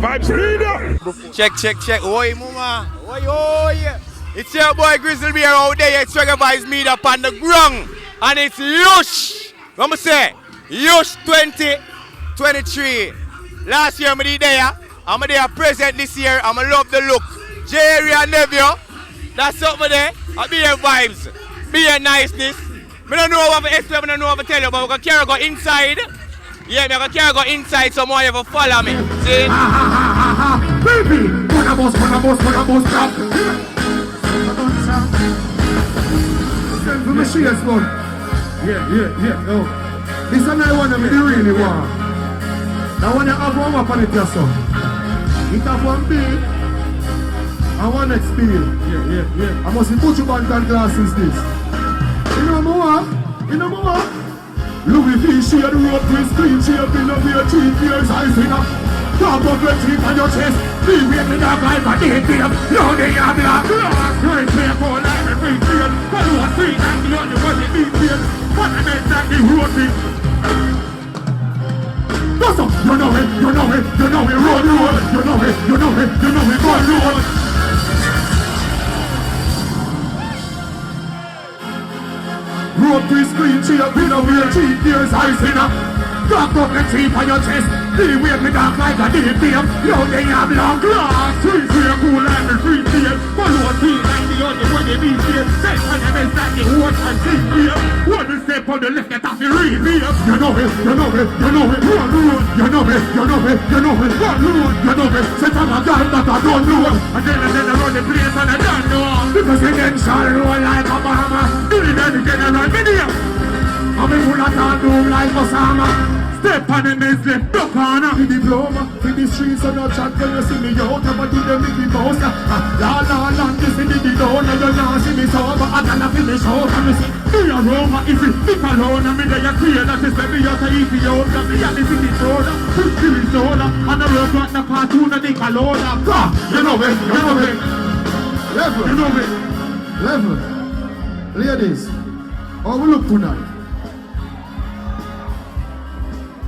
Vibes Media. Check. Oi, mama. Oi. It's your boy Grizzly Bear out there. It's Reggae Vibes Media upon the ground. And it's YUSH. What me say? YUSH 2023. Last year, I'm there. I'm there present this year. I'm love the look. Jerry and Nevio. That's something there. I be your vibes. Be your niceness. I don't know what to explain, I don't know what to tell you, but we're going to go inside. Yeah, we're going to go inside, so more you will follow me. See? Baby! Wanna boss, stop! Send for me shares, man. Yeah, no. This is not one of me really want. Now when you have one up on it yourself. It have one big and one next big. Yeah. I must put you back and glasses this. You know what? Louis V. She had the rope to his screen. She had been up here 3 years. I seen her. Top of your teeth on your chest. Be with the dog like a dead beer. No, they are black. Great clear for life and free beer. But you are free and beyond the what it means here. What I meant that you wrote it. That's all. You know it. Roll. You know it. Roll. Rope to his screen, she have been over 3 years, I seen her. Drop up the teeth on your chest. Be with me dark like a dead beer. Yo, they have long grass. 3 clear, cool and the 3 clear. Follow a team like the other when they be here. Say when they make that the watch and see here. One step on the left, get off the rear. You know it. Run. You know it. Run. Set on a gun that I don't know. And then I run the place and I don't know. Because they then shall roll like a bomber. Do it general video. I'm a fool at all doom like Osama. Step on the next left, duck on her. The diploma, in the streets of no chat. When you see me out, I'm a do them with the mouse. La, this is the door. Now you not see me sober. I gotta finish out. And me see, me a Roma. If it stick alone, I mean they are clear. That is me out of Ethiopia. Me at the city soda. 50 soda. And the road got the cartoon of the Kalona. You know it. Level. Ladies, how we look tonight?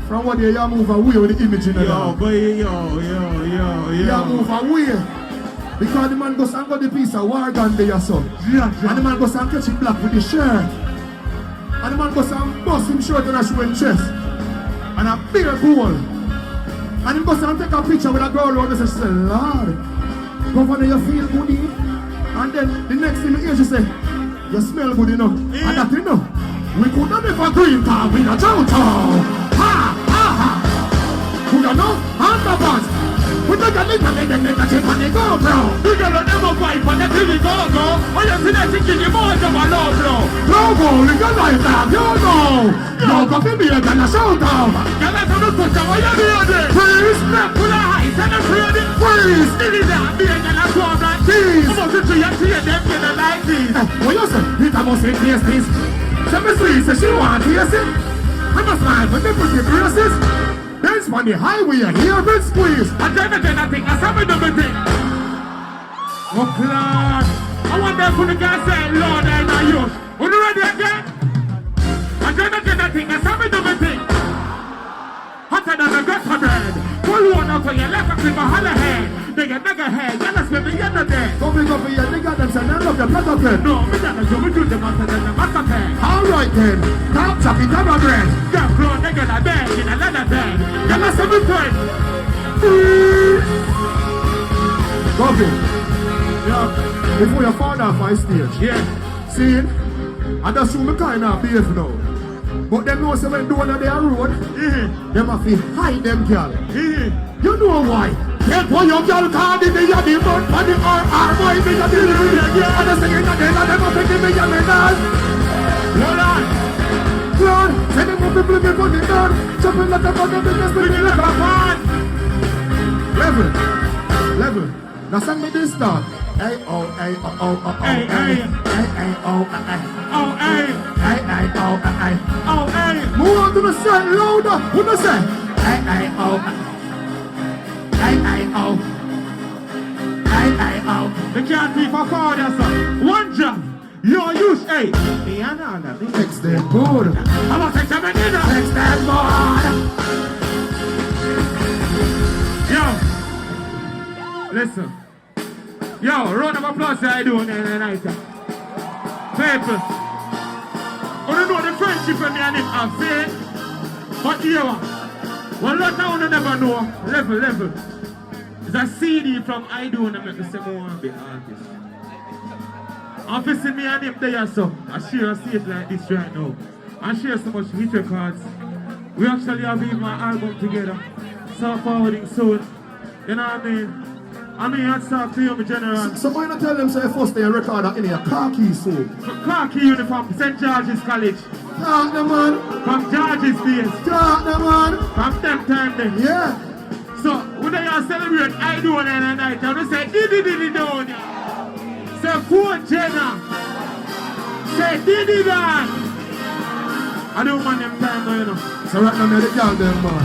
From what you move away with the image in the Yo. You move away. Because the man goes and got the piece of war gun there, son. And the man goes and catch him black with the shirt. And the man goes and bust him short and a show in chest. And a big goal. And he goes and take a picture with a girl around and say, Lord, Govana, you feel good? And then the next thing you hear, she say, you smell good enough. And that you know, we could not have a green car with a chow. Who you know? Underpants. We don't get it and they chip on the GoPro. You gotta never fight for the TV go. Or you see that chicken in the most of a low blow. Logo, you got like that, you know. Yo, but me a gonna shout out. Get out of the push, what you doing? Freeze, step to the heights and the trading. Freeze, it is that being in a swamp like this. I'm going to see them in the like this. What you say? It must be this. Some sweet say she want to taste it. I'm a smile when they put the braces. Dance on the highway, you hear it squeeze. And then I think I saw me do my thing. Oh, Lord. I want them for the guy saying, Lord, I know you. Are you ready again? And then I think I saw me do my thing. Hotter than a gut bread. Pull one up for your left and clip a hollow head. They get nigga head, you let's get the other day. Go big up for your nigga, them say, none of the blood pen. No, me not do me do the master than the master pen. Alright then, top choppy double bread. Get floor, nigga, a bag in a leather bag. You let's have a friend. Go big. Yeah, before you fall off my stage. Yeah. See it? I just assume me kind of behave now. But them know say when doing on their road, them have to hide them girl. You know why? Get for your girl card in the yardie mount for the R boy in the delivery. And the singing again and them up in the yummy dance. Lord, send them up to play me for the door. Chopping like a bottle business with me like a fan. Level. Now sing me this start. Hey, oh, hey, oh, oh, oh, hey, hey, hey, hey, oh, hey, oh, hey, hey, hey, oh, hey, oh, hey. Move on to the side, louder. Who does say? Hey, hey, oh, hey, hey, oh, hey, hey, oh. They can't be for father, son. One jump. You're used, hey. Next day, good. I'm gonna take them in there. Next day, good. Yo. Listen. Yo, round of applause to Aidonia tonight. People. I don't know the friendship with me and him have seen. But here, one lot now you never know. Level. It's a CD from Aidonia make me say more and be artist. Obviously me and him there so I share a stage like this right now. I share so much hit records. We actually have even my album together. So forwarding soon. You know what I mean? I mean, I'd start to you, my general. So why not tell them say first day record in a khaki suit? Khaki uniform, St. George's College. Talk the man. From George's days. Talk the man. From them time then. Yeah. So, when they are celebrating Aidonia tonight, I'm going to say, Didi down. Say, Fort Jenna. Say, Didi down. I don't want them time now, you know. So right now, the girl them man.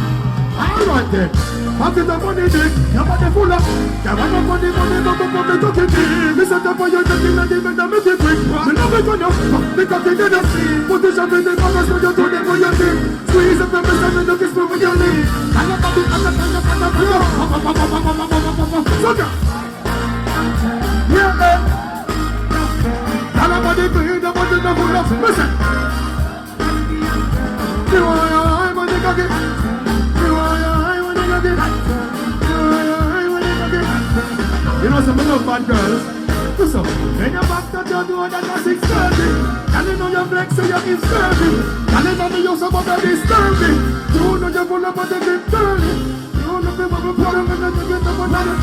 Alright then. After the money dick, your body full of. You want the money, no, talk it. Listen to for your talking and give them make it quick. Me love it when you fuck the cocky in the sea. Put the shop in the corners when you do them for your thing. Squeeze up the mess and the kiss for your knee. And your body, and the floor. Sugar. Yeah, and the body clean, the body no full of. Listen. You want your money cocky. You know some love bad girls. Listen, when you back to your door that was 6:30, and you know you're flex so you keep serving. And you know you some of this disturbing. You know you're full of what you keep turning. You know the people pour them in the get up on it.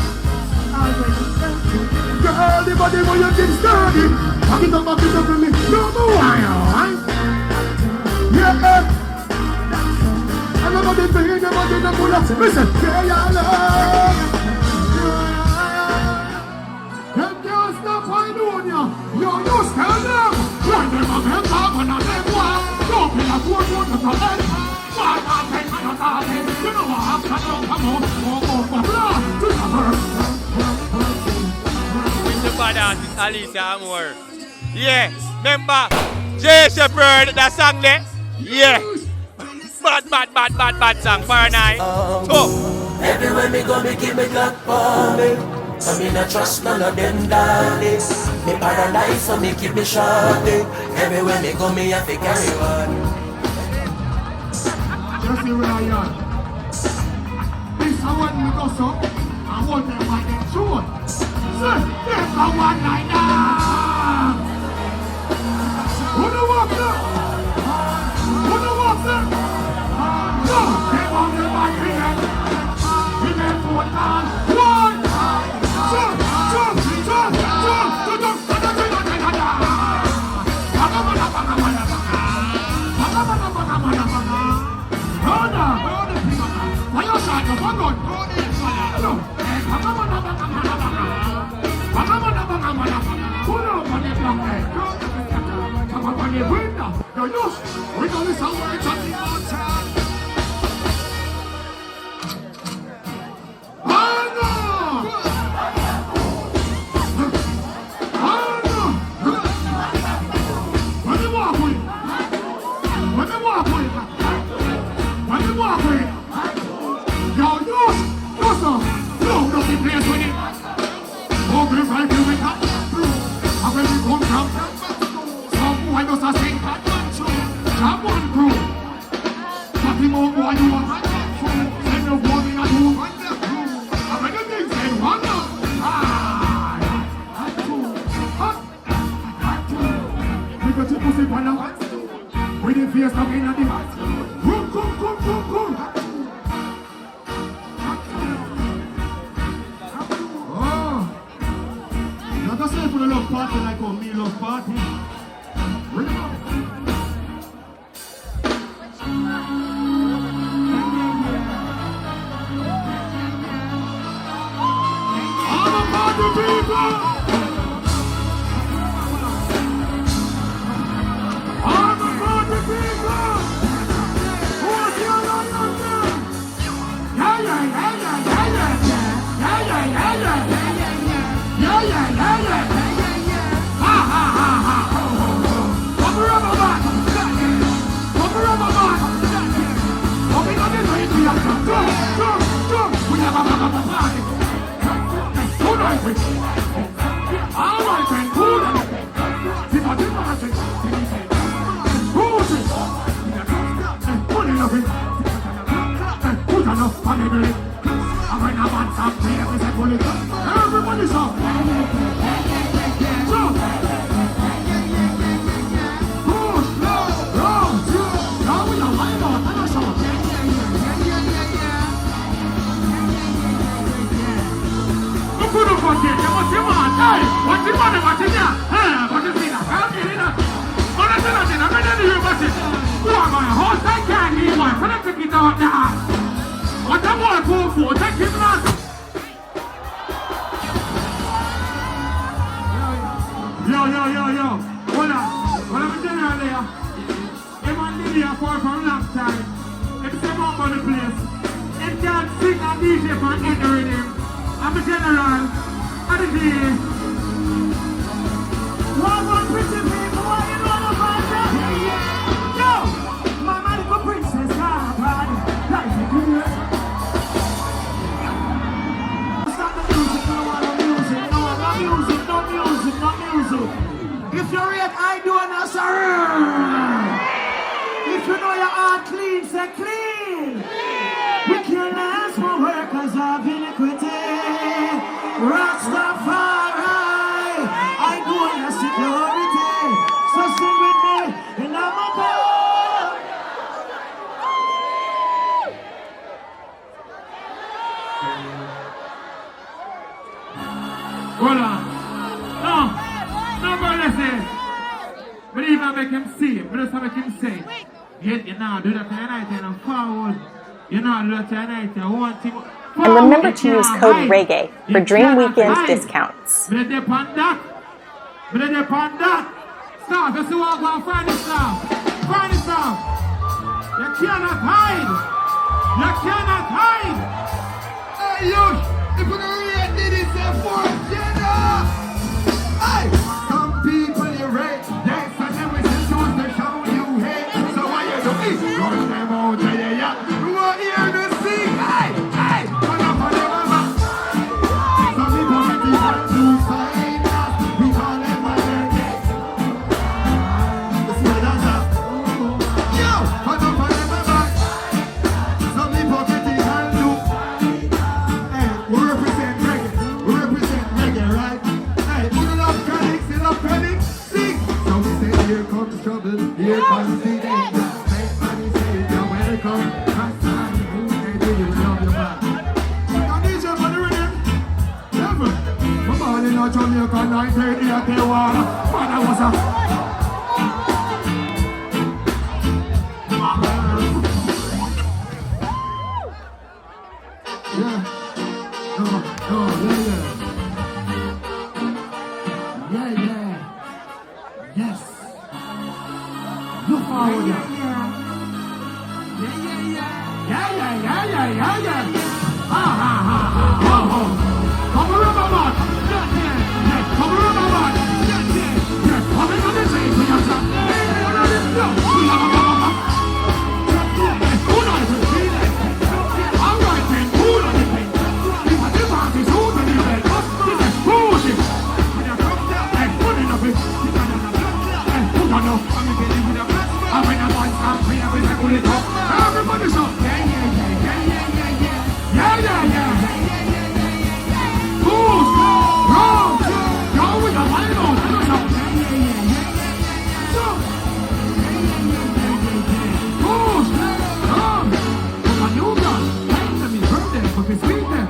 Girl, the body where you keep sturdy. Back it up for me. No more, yeah. I'm not going to be the body that pull up. Listen, yeah, love. Them girls not Aidonia. You stand them. Run them up and talk and them one. Don't be a fool to the head. Why not take my authority? You know what I'm coming come on. To cover. With the bad artist, Alicia Amor. Yeah, remember Shephard, that song there? Yeah. Bad song, Fahrenheit. Everywhere me go, me keep me Glock for me. I mean, I trust none of them darlings. Me paradise, so me keep me shorty. Everywhere me go, me have to carry on. Just see where I am. This is what we go so. I want them by the truth. Sir, there's no one like that. Who the walk there? Who the walk there? No, they want the back here. We get to it on. One, two. We're going to somewhere touching outside. the watching ya. What you see that? I'm getting that. I'm not telling you, I'm not telling you about it. Who am I? Horse I can't hear one. Can I take it out now? What I want to go for? Take him out. Yo. Hold on. What I'm telling you earlier. Him and Lily are for a long time. If they come on the place, they can't sing and DJ for entering him. I'm a general. And the day. One more pretty people, why you know about that? Yo! My magical princess, God, life is good. Stop the music, no music. If you're real, Aidonia, sorry. If you know your heart clean, say clean. We can't ask for workers of iniquity. Rastafari, Aidonia security. So sing with me, and I'm a boy. Hold on. No, but listen. But even I make him see, but just make him say. You now do that tonight and forward. You know do that tonight and one thing. And remember to use code Reggae for Dream Weekend discounts. But they depend that. Stop, let's see what I'm going to find this now. Find this now. You cannot hide. Hey, YUSH, if you don't really did it, say for it, hey, some people you rate, yes, and then we just choose to show you hate. So why you do it? Run them out, yeah. You are here to sing, hey, run up on the mama. Some people make it hard to sign us. We call them my Reggae. Let's see what that's up. Yo, run up on the mama. Some people get it hard to. Hey, we represent Reggae, right? Sing! So we say, here comes trouble, here comes the danger. Make money say, you're welcome. That's why you say, do you love your man? Now DJ for the rhythm. Never. Come on in Jamaica, 9:30 at the wall. Man, I was a... Yes. Look forward. Yeah. Come around my man. Come around my man. Come in on the same thing. All right, then. Who on the thing? If I do parties, who's on the bed? This is bullshit. When you come down and put it up it. I know, I'm getting with a blast. I'm in a one time, we have a good talk. Everybody's up. Yeah. Who's wrong? Go with the light on. Who's wrong? From a new gun. Hey, let me burn them, but it's sweet them.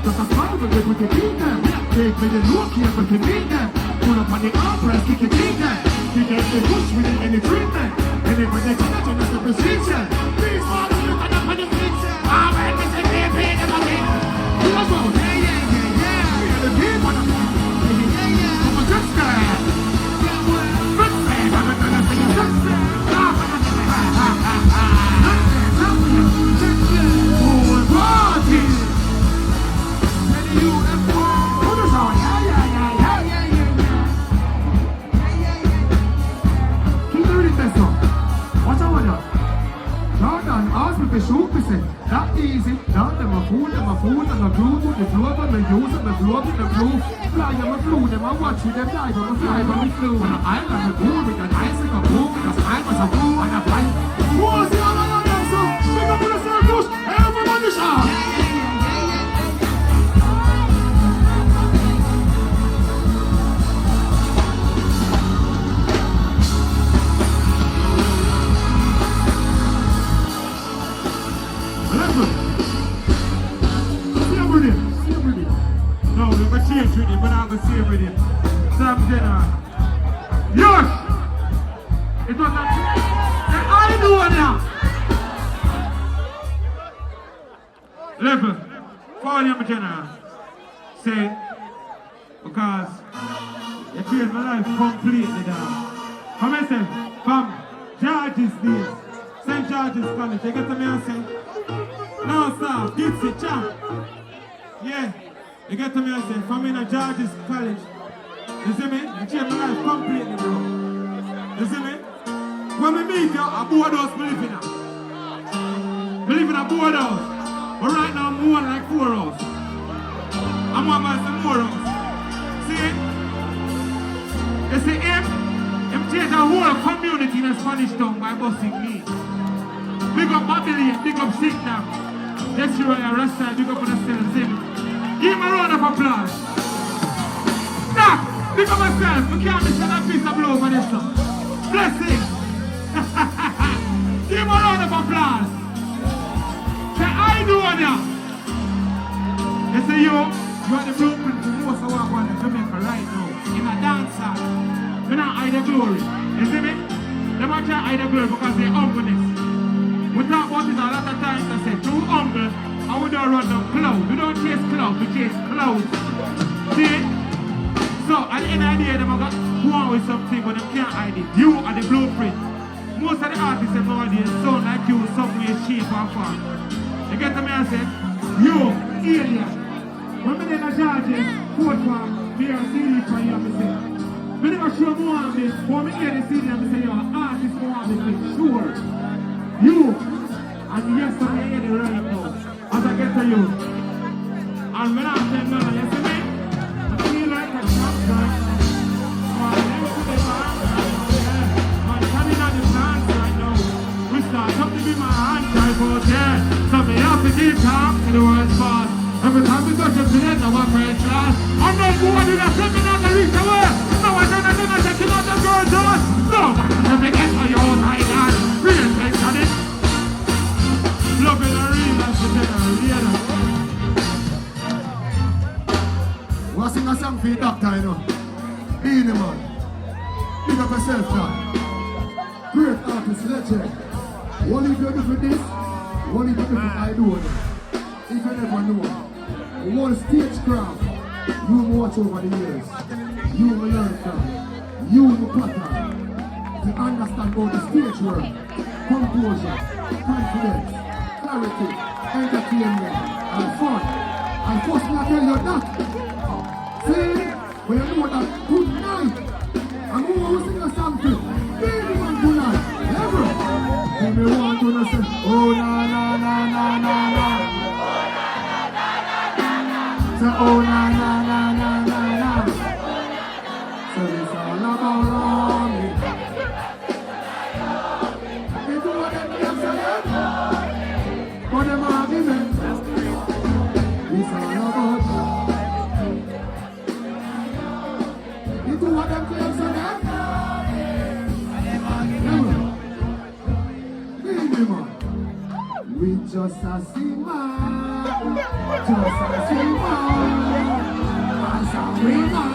Just a smile with it, we can beat them. Take me the look here, but we beat them. Pull up on the arm press, kick it, beat them. We get the push without any treatment. Anybody can touch us the procedure. Please follow you and up on the picture. I'm at the same pay the money. You must go. Yeah. We are the people. Yeah. Come on, just stand. But stand. I'm gonna sing a just stand. Whole party. Ready you and put us on. Yeah. What's up with that? Jordan asked me to shoot me, say, that easy. Down them a fool, them a glue to the floor, them a use, them a blow, them a glue. Fly, them a flew, them a watch with them die, them a fly, them a flew. On an island, a pool with a nice like a pool, with a smile, was a blue, and a fly. Who's the other one, them so? Big up in the circles, everybody shout. See everything. No, we're change with it, but I'm going to see everything. So I'm Level. Fall in my general. Say, because you changed my life completely down. Come and say, from George's days, St. George's College, you get to me and say, no sir, Dixie, champ. Yeah, you get to me and say, from in a George's College, you see me? You changed my life completely, bro. You see me? When we meet you, a boardhouse we live in now. We live in a boardhouse. But right now, I'm more like 4 hours. I'm one by some more hours. See it? You see him? Him change the whole community in a Spanish town by busting me. Big up Babylon, big up Signal. Yes, you are a Rasta, big up on the cell. Give him a round of applause. Stop! Big up myself. We can't miss that piece of blow for this song. Blessing. Give him a round of applause. Say, Aidonia. You say, you are the blueprint for most of what I Jamaica right now. In a dancer. We not hide the glory. You see me? They want to hide the glory because they're humbleness. We talk about it a lot of times and say, too humble, and we don't run down clouds. We don't chase clouds, we chase clouds. See? So, at the end of the day, they got go on with something, but they can't hide it. You are the blueprint. Most of the artists nowadays sound like you some way, shape, or form. You get to me and say, you, alien. When we did a George's, quote from, me and CD for you, I say, I never show more on this, but I hear the CD and I say, you're an artist more on this thing, sure. You, and yes, I hear the right now, as I get to you. And when I'm saying, no, you see me? I feel like a champion. I'm standing on the plants right now. We start something in my hand, type out there. So me have to keep calm to the world's fast. Every time we touch a plate, I want French class. I'm not going to the second on the reach away. No, I don't know checking out the girl's doors. No, let me get for your own island. Real things on it. Loving a real life for general. Want to sing a song for your doctor, you know? Beenie man. Big up yourself, man. Great artist, legend. What if you do for this? What if you do for Aidonia? If you never know, one stagecraft you will watch over the years. You will learn from. You will pattern to understand about the stage work, composure, confidence, clarity, entertainment, and fun. And first I tell you that. See, when you know that good night, and who will sing a song to Beenie man tonight, ever. And me want to say, oh na na na na na na. Say, oh na na na na na na. So it's all about longing. You do what them can't say, but them argument. It's all about longing. You do what them can't say, Beenie man. We just a see man. Just a see man. As a winner.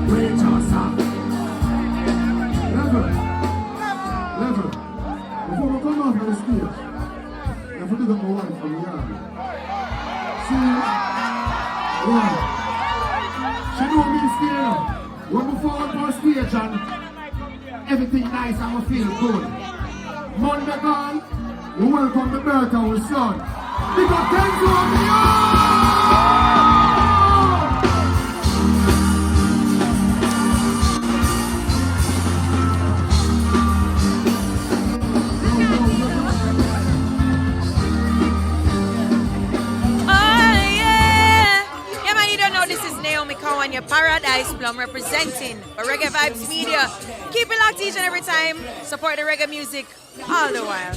We just a level. Before we come off of the stage, you have to do the one from the yard. See? Yeah. She know me scared. When we fall on stage and everything nice and we feel good. Monday gone, we welcome the birth of our son. Big up Tenzo on the yard! Your Paradise Plum representing for Reggae Vibes Media. Keep it locked each and every time. Support the reggae music all the while.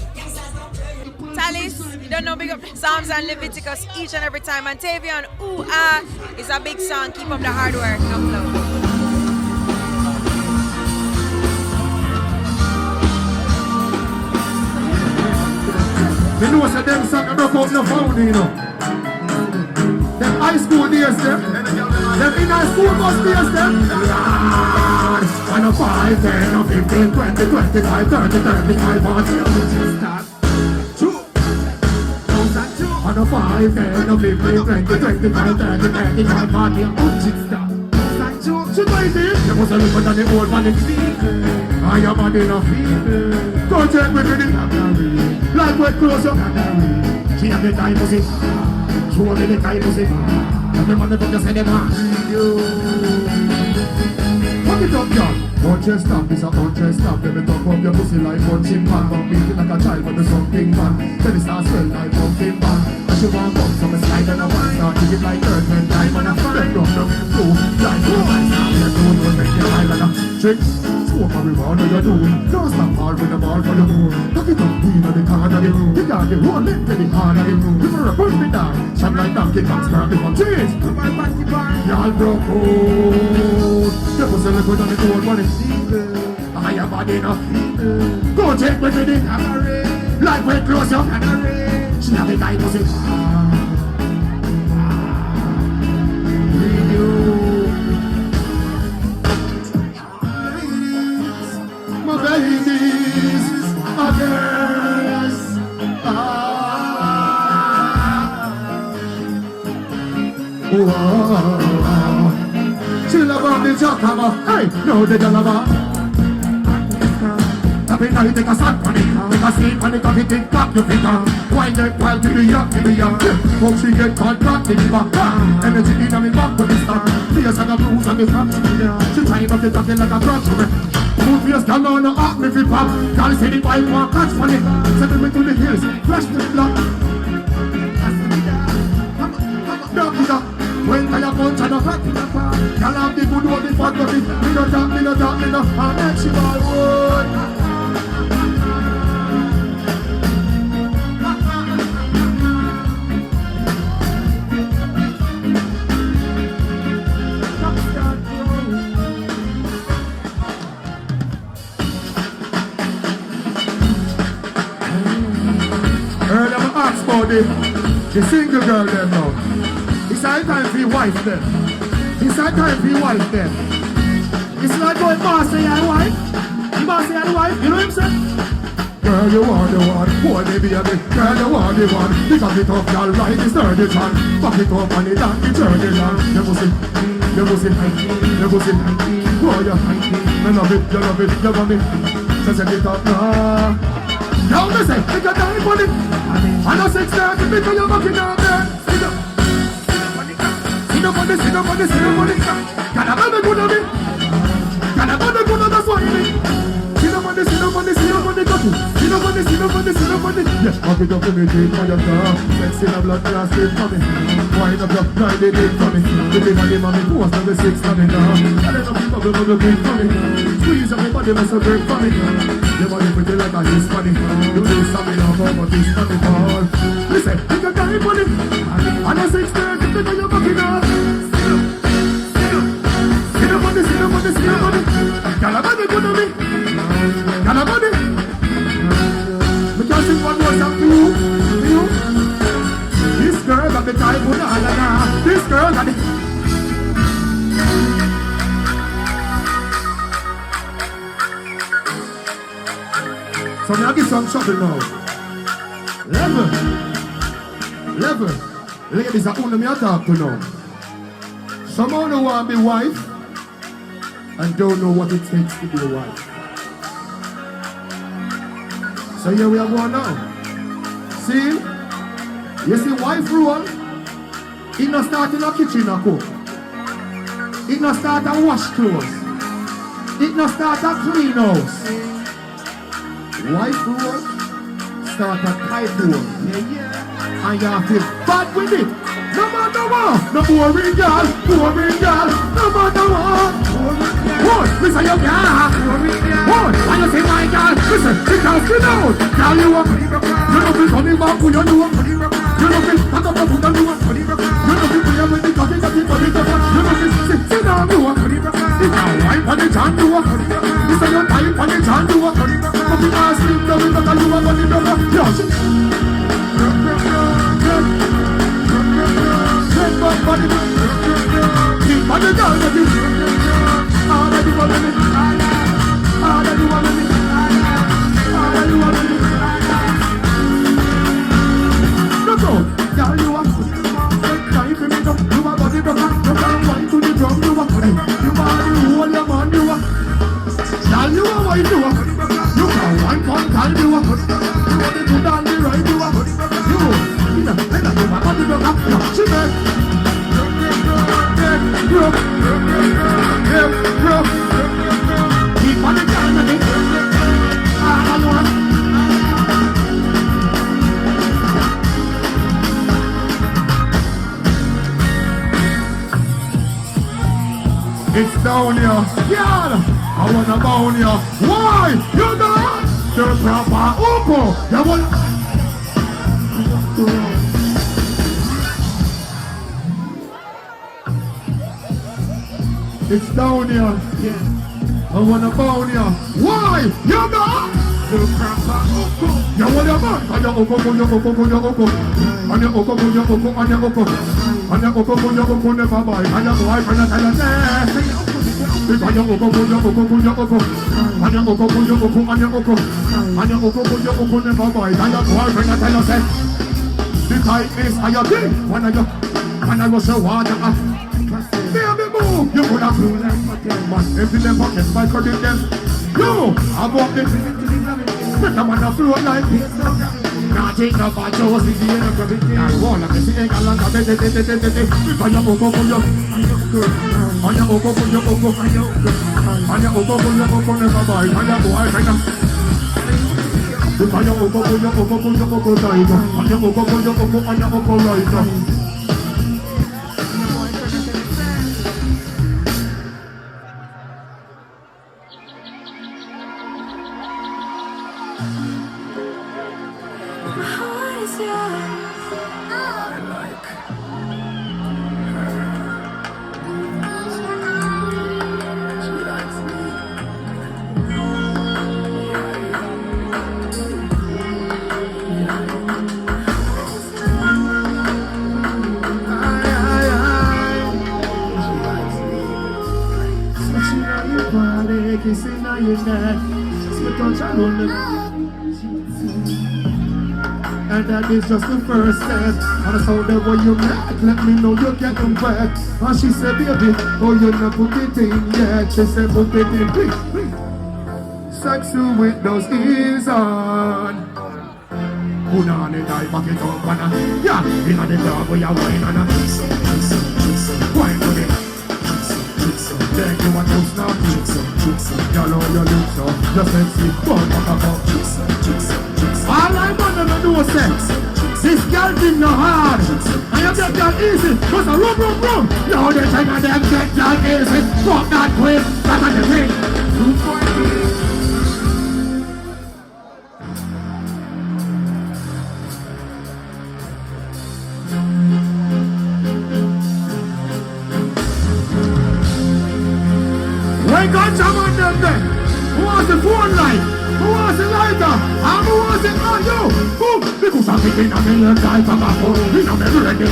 Talis, you don't know, big up Psalms and Leviticus each and every time. And Taviann, ooh ah, is a big song. Keep up the hard work. Upload. Me know that them song I broke out the phone, you know. Them high school days, them. Them in high school must be as them. And a 5, 10, 15, 20, 25, 30, 35, 40, just start. True. a 5, 10, a 15, 20, 25, 30, 35, 40, She's 90. You must have looked at the old man in I am a dinner. Go check with me. Like wet closer. She have the time pussy. Show me the time pussy. Every motherfucker say them fuck it up, y'all. Punch stop, this a punch stop. Let me talk up your pussy like punching man. But beating like a child, but there's something man. Then it starts swell like pumping man. And she want come, so me slide on a one. Start to get like third man time. And I bend down the floor. Like two man, stop, let go, don't make your eye like a trick. Smoke everyone that you're doing. Don't stop hard with the ball for your moon. Tuck it up, clean on the card of the room. You got the whole length of the hard of the room. You for a push me down. Shot like donkey kong, start me from cheese. Y'all broke out. You pussy look good on the old money. I am bad enough. Go check with me. Like way closer. She have a guy pussy. My babies, my girls. Whoa. She love on the jockhammer. Hey, no, they don't love her. Every night take a sack on it. Take a sleep on it, got it, take back your finger. Wind it while to the up, to the up. Hope she get caught back in the back. Energy in me back with the start. Tears and the blues and the fraps. She trying up the talking like a crutch. Move your stand on the arc, me flip up. Can't see the wife want catch for it. Send me to the hills, flash the block. Come on. When I punch and a crack in the car, y'all have the good one, the fat of it. Me no talk, and then she ball wood. Heard them ask about the single girl them now. It's high time for your wife then. It's high time for your wife then. It's like going master your wife. You master your wife, you know what I'm saying? Girl, you are the one. Boy, baby, I mean, girl, you are the one. Because it up, y'all right, it's 30 ton. Fuck it up and it down, it's 30 ton. You must see. Boy, you love it, you love it, you love it. So set it up now. Now they say, take a time for it. And a 6:30, because you're fucking out there. Sit up on this. Can I buy the good of it? Can I buy the good of that's what you need? Sit up on this, cocky. Sit up on this. Yes, fuck it up to me, take for your car. Let's see the blood glass straight for me. Wind up your blind, they did for me. The big money, mommy, post on the 6 coming down. And then up the bubble, big for me. Squeeze up my body, must have break for me. Your body pretty like a his money. You do something over, but this money fall. Listen, take your time for it. And a 6:30, because you're fucking out. Sit up on this. Can I buy the good of me? Can I buy it? Because sing one more song to you. This girl got the type of na. This girl got the... So now give some trouble now. Level. Ladies, I only me talk to now. Someone who want to be wife and don't know what it takes to be a wife. So here we are going now. See? You see wife rule? It not start in a kitchen or cook. It not start a wash clothes. It not start a clean house. Wife rule start a tight door. And you have to bad with it. No matter what. No boring girl. No matter what. What? Listen, you can't. What? Why you say my girl? Listen, she can't spin out. Girl, you up. You know this honey back who you know. You know this pack up the food and you up. You know this play with the coffee. You know this sit down you up. It's a wife on the chan you up. It's a your type on the chan you up. Coffee ass sleep down in the car you up on the brother. Yes. Keep on the girl with you. All that you want with me. All that you want with me. All that you want with me. Look out. Girl, and you are good. You want to do down the right, you are good. You, she made. Keep on the time of it. It's down here, girl. I wanna bound you. Why? You know the proper uko. You wanna. It's down here, yeah. I wanna bound you. Why? You know the proper uko. You wanna bound? And your uko, your uko, your uko, and your uko, your uko, and your uko. And your uko never buy. And your wife and your talent. Because your uko, your uko, your uko. And your uko, your uko, and your uko. And your uko never buy. And your wife and your talent. The tightness of your thing. When I rush your water. Baby move. You could have flew like a man. Empty them pockets by cutting them. You, I bought this. Better man a float like this. Now take the bad Josie, the end of gravity. I want to see a galant of it. On your uko, your on your uko, your uko, on your uko, never buy. On your boy, on your uko, your uko, right. On your uko, right. Kissing on your neck, sweet touch and only. And that is just the first step. And I saw that when you make, let me know you're getting wet. And she said, baby, oh, you not put it in yet. She said, put it in, please. Sexy with those ears on. Put on it, I back it up, and yeah, in the dog where you're wine and wine on it. Then you want to snap y'all know your lips so you're sexy, but all I want to do is sex. This girl did no hard. And you get that easy, cause a rum. Now they take a damn get that easy. Fuck that quick, that's the thing. Wake up some of them then. Who wants the phone light? Who wants the lighter? And who wants it on you? Boom! Because I'm thinking I'm in your life, I'm a phone. I'm ready.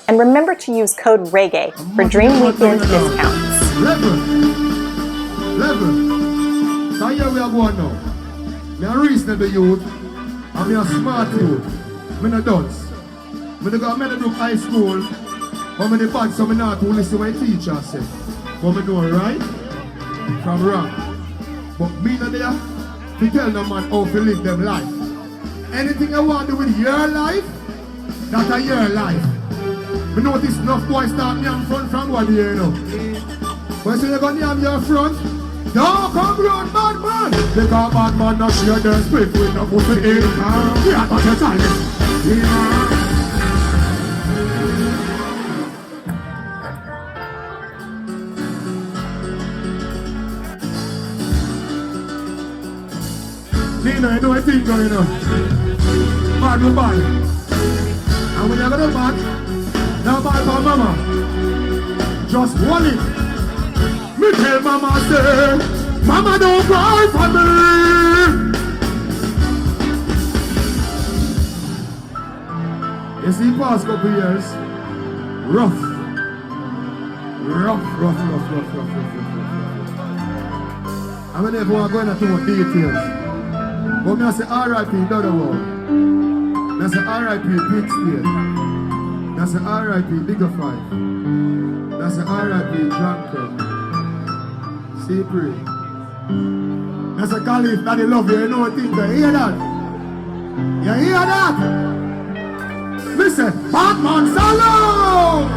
And remember to use code Reggae for Dream Weekend discounts. Level. So here we are going now. I'm a reasonable youth. I'm a smart youth. I'm not dunce. I'm going to Meadowbrook High School. I'm in the bad, so I'm not to listen to my teacher say. But I know right from wrong. But me not there to tell no man how to live them life. Anything I want to do with your life, that's a your life. I notice enough boys start me on front from what you know. But when you're going to have your front, don't come round bad man. Because bad man not share their split with no pussy in. Yeah, that's your time. Nina, you know a thing going on. Bad will bad. And when you're gonna bad, now bad for mama. Just hold it. Me tell mama say, mama don't cry for me. You see past couple years, rough. I mean everyone going to too much details. But me I say R.I.P. Dodawall. Me I say R.I.P. Big Spear. Me I say R.I.P. Bigger Five. Me I say R.I.P. Drunker. See pray. That's a Caliph, daddy love you, you know what thing, you hear that? You hear that? Listen, Batman Salon!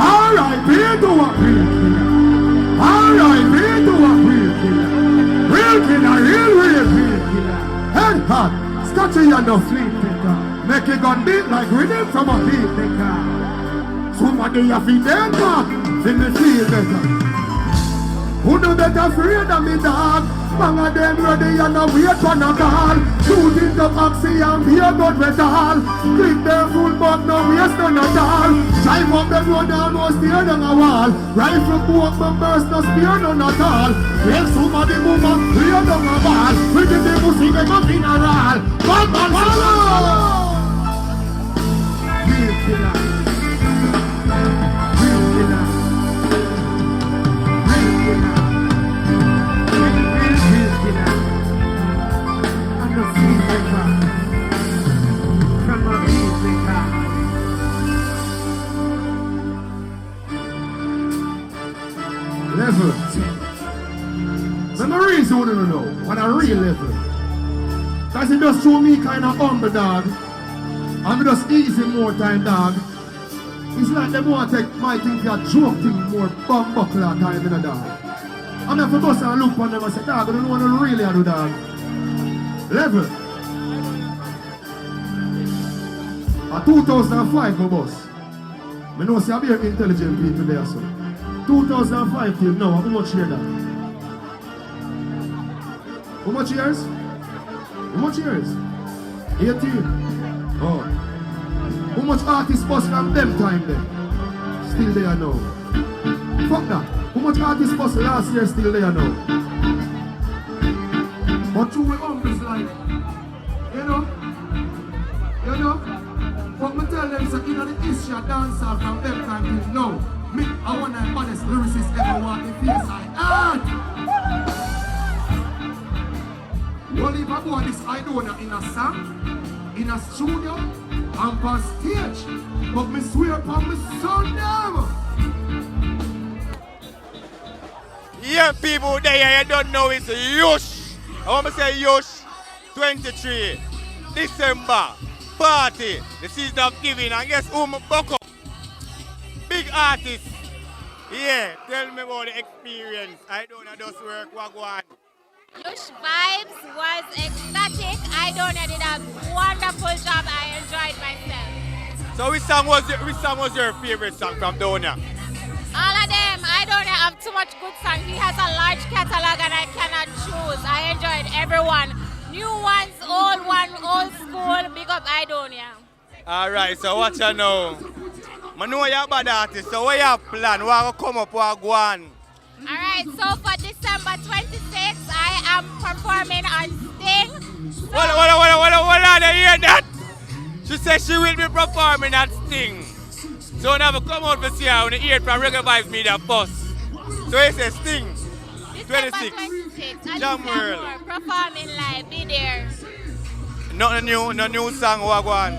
R.I.P. to a real killer. R.I.P. to a real killer. Real killer, real killer. Head hot, scotchy and no sleep taker. Make it gun beat like rhythm from a beat taker. Somebody you feel them back, feel me feel better. Who no better afraid of me dog? Bang of them ready and a wait for no call. Shoot into oxy and be a good metal. Click them full but no waste none at all. Drive up the road and no steer down a wall. Rifle book but burst no spear none at all. If somebody move up, clear down a ball. With the pussy them a funeral. Batman follow! Real killer. Real killer. Real killer. Level. The Marines want to know what a real level. Because it just show me kind of humble dog. I'm just easy more time dog. It's like they want to take my thing for a joke thing more bum buckler time in a dog. I'm not for bust and look on them and say dog, I don't want to really do dog. Level. A 2005 for boss. I know see a very intelligent people there so. 2005 till now, how much year that? How much years? How much years? 18. Oh. How much artists bust from them time then? Still there now. Fuck that. How much artists bust last year still there now? But you will always like, you know? But me tell them, so in the history of dancehall from them time till now, me, I want the baddest lyricist ever walk the face I earth. Only if I go on this Aidonia in a song, in a studio, and on stage, but me swear upon my son them. Yeah, people there, you don't know it's YUSH. I want to say YUSH 23 December party, the season of giving, and guess who me buck up? Big artist. Yeah, tell me about the experience. I don't know just work, what go on. YUSH Vibes was ecstatic. Aidonia did a wonderful job. I enjoyed myself. So which song was your favorite song from Donia? All of them. Aidonia have too much good songs. He has a large catalog and I cannot choose. I enjoyed everyone. New ones, old school. Big up Aidonia. Alright, so what you know? I know you're a bad artist, so what you plan? What come up, what go on? Alright, so for December 26th, I am performing on Sting. So Hold on, you hear that? She said she will be performing at Sting. So when I come out for see her, when you hear it from Reggae Vibes Media Bus. So he says Sting, December 26th, 26th, Jamaica. performing live, be there. No new song, what go on?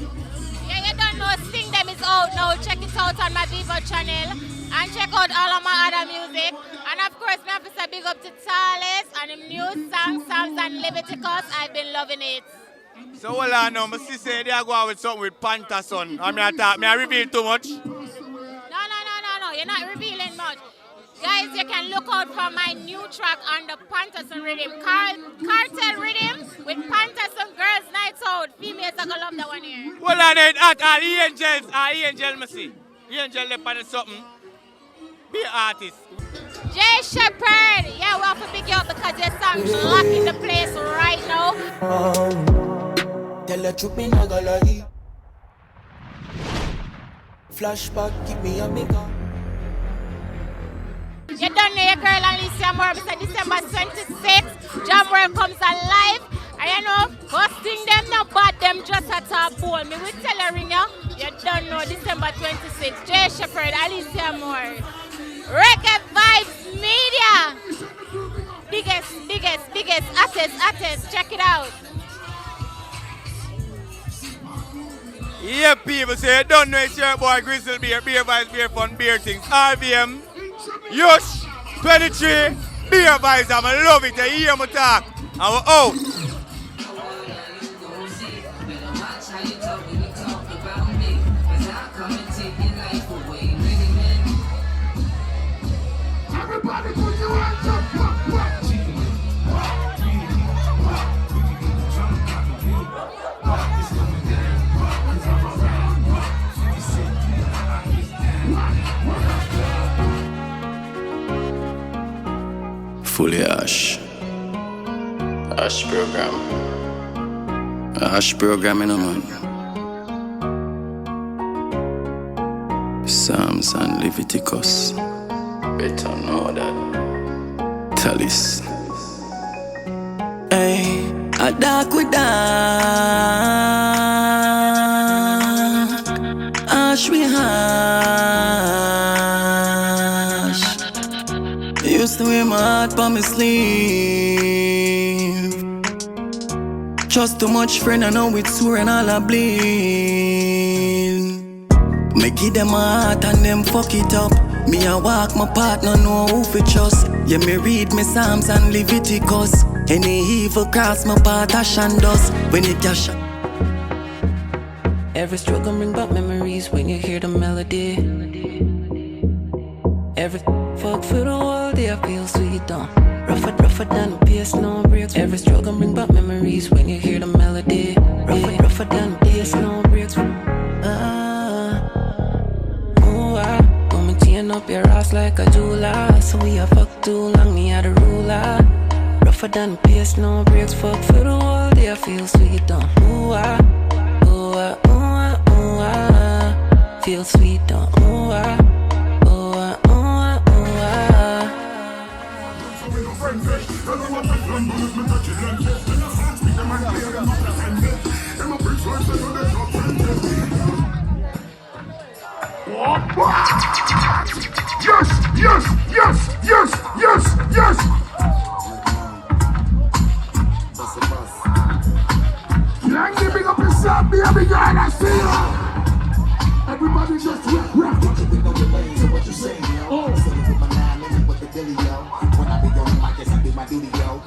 Yeah, you don't know, Sting them is out now. Check it out on my Vivo channel. And check out all of my other music. And of course, I have to say big up to Talis and the new song, Psalms and Leviticus. I've been loving it. So hold on now, I see say they are going with something with Panther Son. I reveal too much? No, you're not revealing much. Guys, you can look out for my new track on the Panterson rhythm. Cartel rhythm with Panterson Girls Nights Out. Females are gonna love that one here. Hold on, all angels, I see. Angel left on something. Be an artist. Shephard, yeah, we have to pick you up because your song's locking the place right now. Tell the truth, me not gonna lie. Flashback, keep me a maker. You don't know your girl Alicia Moore. It's December 26th. Jamaica comes alive. And you know, busting them not bad, them just at a bowl. Me will tell her in you don't know December 26th. Shephard, Alicia Moore. Reggae Vibes Media. Biggest artist. Check it out. Yeah, people say you don't know it's your boy Grizzle Beer Vibes, Beer Fun, Beer Things. RVM, YUSH 23. Beer vibes, I love it. You hear me talk. And we're out. Everybody put your hands up. Fully Ash. Ash program. Ash program, you know, man. Psalms and Leviticus. Better know that. Talis. Hey, a dark with dark. Ash we hash. Used to wear my heart by my sleeve. Trust too much friend, I know it's sore and all I bleed. Me give them my heart and them fuck it up. Me a walk my partner, know who fi trust. Yeah, me read me Psalms and Leviticus. Any evil cross my path, ash and dust. When it cash. Every struggle bring back memories when you hear the melody. Every fuck for the world, they feel sweet on. Rougher than PS, no breaks. Every struggle bring back memories when you hear the melody. Rougher than PS, no breaks. Chain up your ass like a jeweler. So we a fuck too long, me a the ruler. Rougher than PS, no breaks. Fuck for the world, they feel sweet on. Ooh ah, ooh ah, ooh ah, ooh ah. Feel sweet on. Ooh ah, ooh ah, ooh ah, ooh ah. Yes, yes, yes, yes, yes, yes. Young giving up yourself, baby girl, I see you. Everybody just rock. What you saying, yo? Say it with my 9 minutes with the dilly, yo. When I be on the mic, yes, I do my duty, yo.